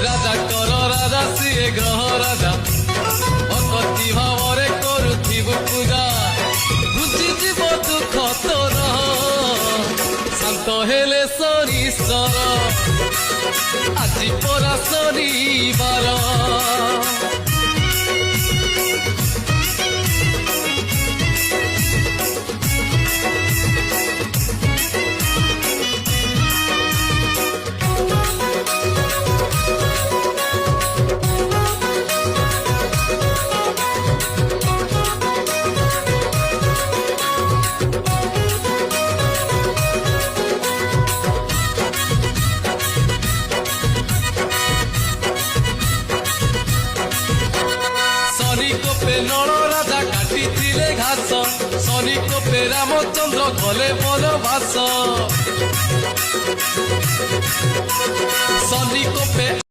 রাজাଙ୍କର ରାଜା ସିଏ ଗ୍ରହ ରାଜା ଭକ୍ତି ଭାବରେ କରୁଥିବୁ ପୂଜା ବୁଝିଯିବ ଦୁଃଖ ତୋର ଶାନ୍ତ ହେଲେ ଶନିଶ୍ଚର ଆଜି ପରା ଶନିବାର নর রাজা কাটিছিলে ঘাস শনি কোপে রামচন্দ্র গলে বনবাস শনি কোপে